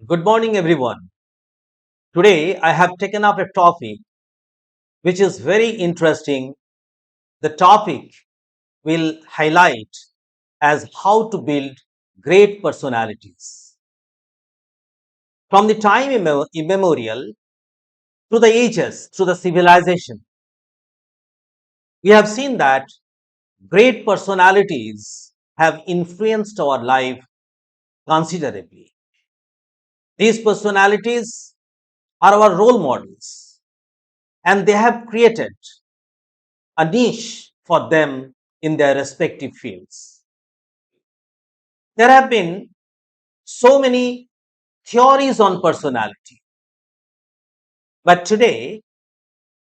Good morning, everyone. Today, I have taken up a topic which is very interesting. The topic will highlight as how to build great personalities. From the time immemorial to the ages, to the civilization, we have seen that great personalities have influenced our life considerably. These personalities are our role models, and they have created a niche for them in their respective fields. There have been so many theories on personality, but today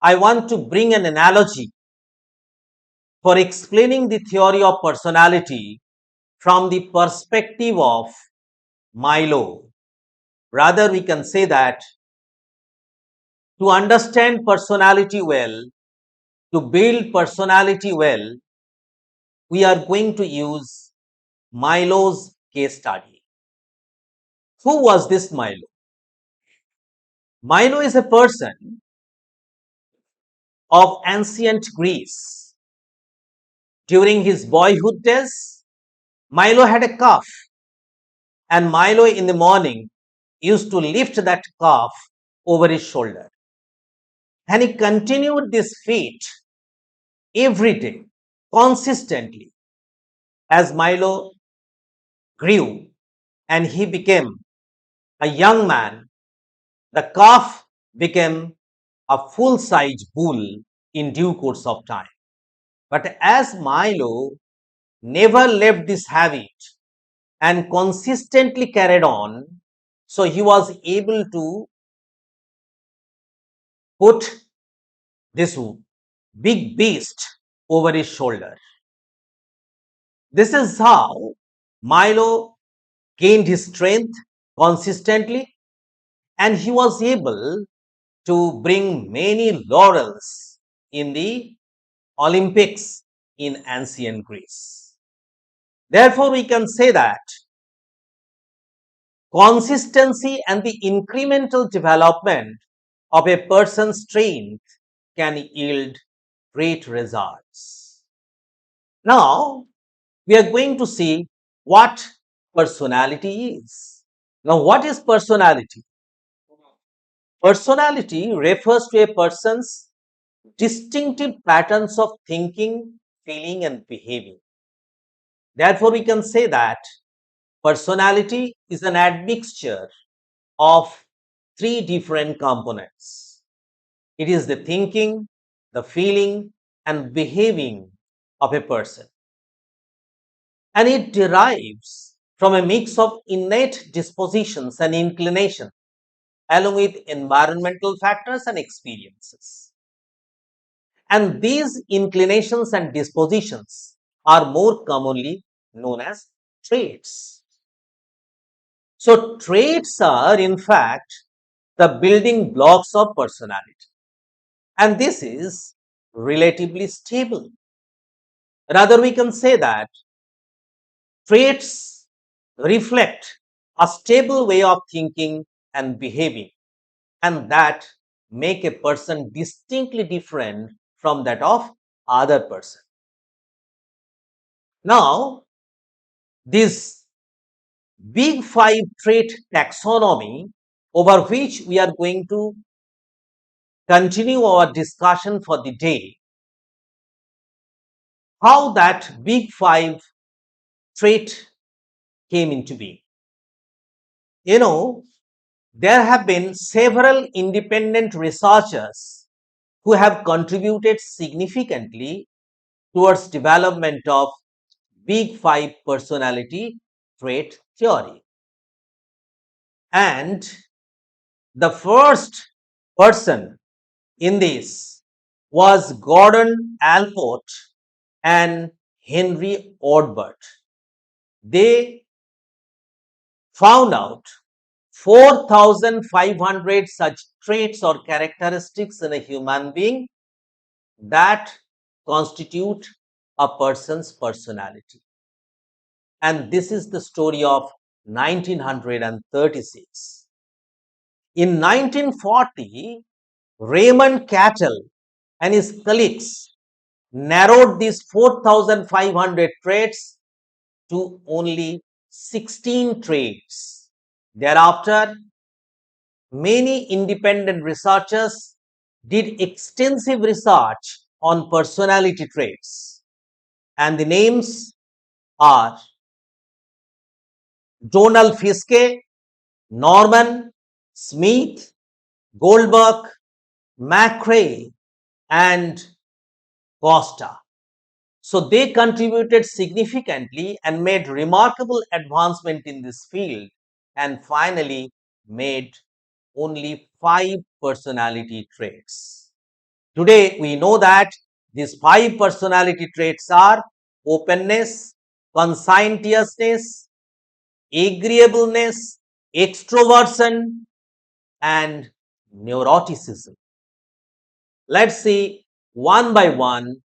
I want to bring an analogy for explaining the theory of personality from the perspective of Milo. Rather, we can say that to understand personality well, to build personality well, we are going to use Milo's case study. Who was this Milo? Milo is a person of ancient Greece. During his boyhood days, Milo had a calf, and Milo in the morning used to lift that calf over his shoulder. And he continued this feat every day, consistently. As Milo grew and he became a young man, the calf became a full size bull in due course of time. But as Milo never left this habit and consistently carried on, so he was able to put this big beast over his shoulder. This is how Milo gained his strength consistently, and he was able to bring many laurels in the Olympics in ancient Greece. Therefore, we can say that consistency and the incremental development of a person's strength can yield great results. Now, we are going to see what personality is. Now, what is personality? Personality refers to a person's distinctive patterns of thinking, feeling, and behaving. Therefore, we can say that personality is an admixture of three different components. It is the thinking, the feeling, and behaving of a person. And it derives from a mix of innate dispositions and inclination, along with environmental factors and experiences. And these inclinations and dispositions are more commonly known as traits. So, traits are, in fact, the building blocks of personality. And this is relatively stable. Rather, we can say that traits reflect a stable way of thinking and behaving, and that make a person distinctly different from that of other person. Now, this big five trait taxonomy over which we are going to continue our discussion for the day, how that big five trait came into being. You know, there have been several independent researchers who have contributed significantly towards development of big five personality trait theory. And the first person in this was Gordon Alport and Henry Ortberg. They found out 4,500 such traits or characteristics in a human being that constitute a person's personality. And this is the story of 1936. In 1940, Raymond Cattell and his colleagues narrowed these 4,500 traits to only 16 traits. Thereafter, many independent researchers did extensive research on personality traits, and the names are Donald Fiske, Norman, Smith, Goldberg, McRae, and Costa. So they contributed significantly and made remarkable advancement in this field, and finally made only 5 personality traits. Today we know that these 5 personality traits are openness, conscientiousness, agreeableness, extroversion, and neuroticism. Let's see one by one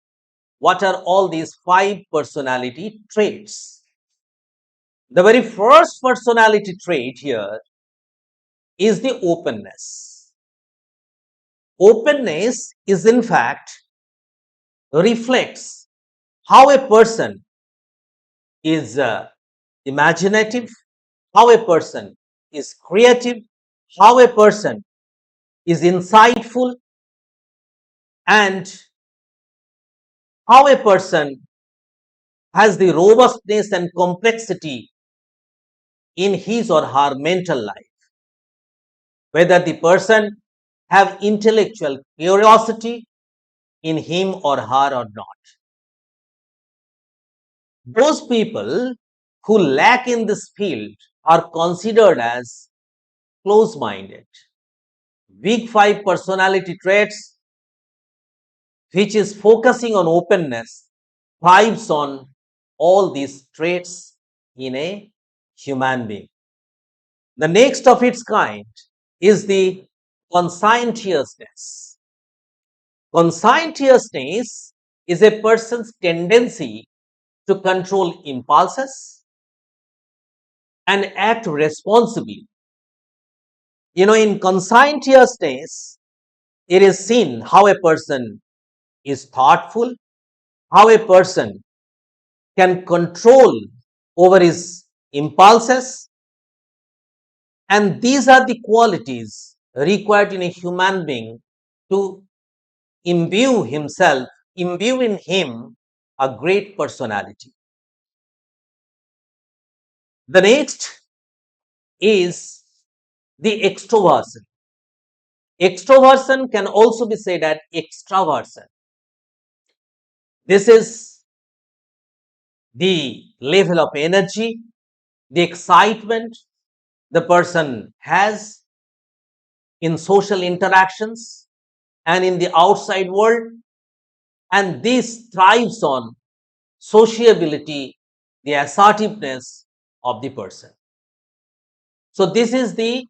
what are all these 5 personality traits. The very first personality trait here is the openness. Openness is in fact reflects how a person is imaginative, how a person is creative, how a person is insightful, and how a person has the robustness and complexity in his or her mental life. Whether the person have intellectual curiosity in him or her or not. Those people who lack in this field are considered as close-minded. Big 5 personality traits, which is focusing on openness, thrives on all these traits in a human being. The next of its kind is the conscientiousness. Conscientiousness is a person's tendency to control impulses and act responsibly. In conscientiousness, it is seen how a person is thoughtful, how a person can control over his impulses, and these are the qualities required in a human being to imbue in him a great personality. The next is the extroversion. Extroversion can also be said as extraversion. This is the level of energy, the excitement the person has in social interactions and in the outside world, and this thrives on sociability, the assertiveness of the person. So, this is the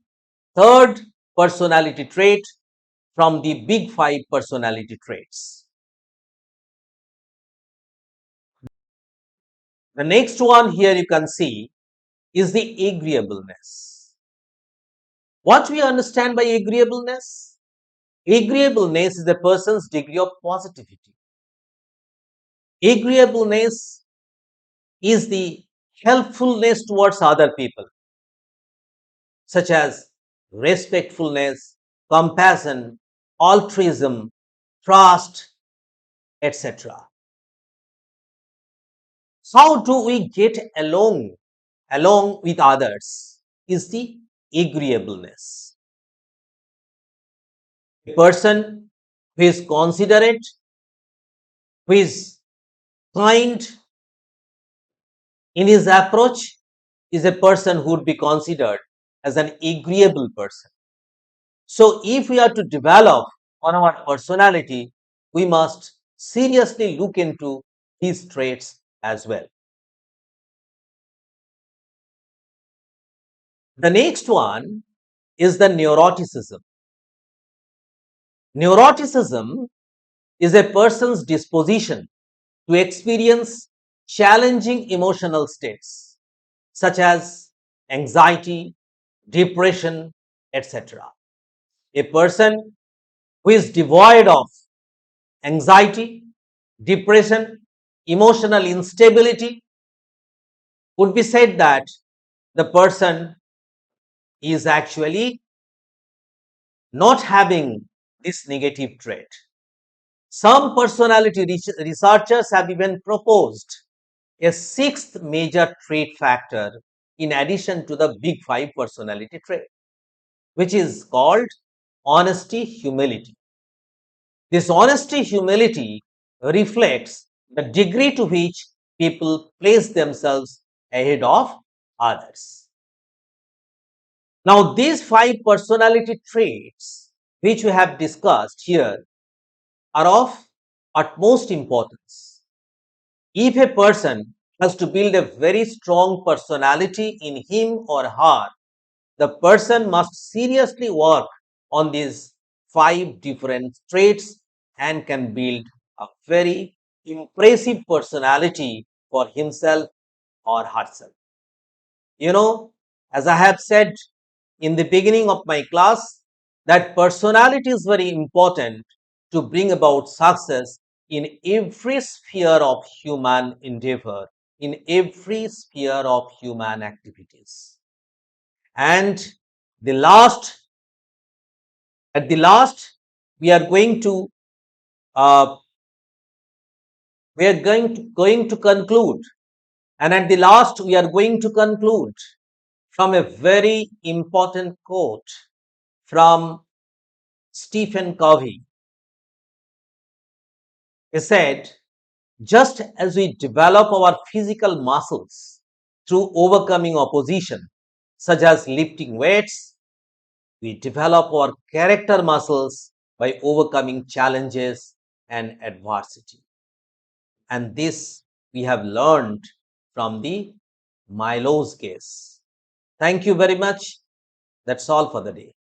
third personality trait from the big 5 personality traits. The next one here you can see is the agreeableness. What we understand by agreeableness? Agreeableness is a person's degree of positivity. Agreeableness is the helpfulness towards other people, such as respectfulness, compassion, altruism, trust, etc. How do we get along with others is the agreeableness. A person who is considerate, who is kind in his approach, is a person who would be considered as an agreeable person. So, if we are to develop on our personality, we must seriously look into these traits as well. The next one is the neuroticism. Neuroticism is a person's disposition to experience challenging emotional states, such as anxiety, depression, etc. A person who is devoid of anxiety, depression, emotional instability would be said that the person is actually not having this negative trait. Some personality researchers have even proposed a sixth major trait factor in addition to the big five personality trait, which is called honesty humility. This honesty humility reflects the degree to which people place themselves ahead of others. Now, these five personality traits which we have discussed here are of utmost importance. If a person has to build a very strong personality in him or her, the person must seriously work on these five different traits and can build a very impressive personality for himself or herself. You know, as I have said in the beginning of my class, that personality is very important to bring about success in every sphere of human endeavor, in every sphere of human activities. And the last, at the last, we are going to uh, going to conclude, and at the last, we are going to conclude from a very important quote from Stephen Covey. He said, just as we develop our physical muscles through overcoming opposition, such as lifting weights, we develop our character muscles by overcoming challenges and adversity. And this we have learned from the Milo's case. Thank you very much. That's all for the day.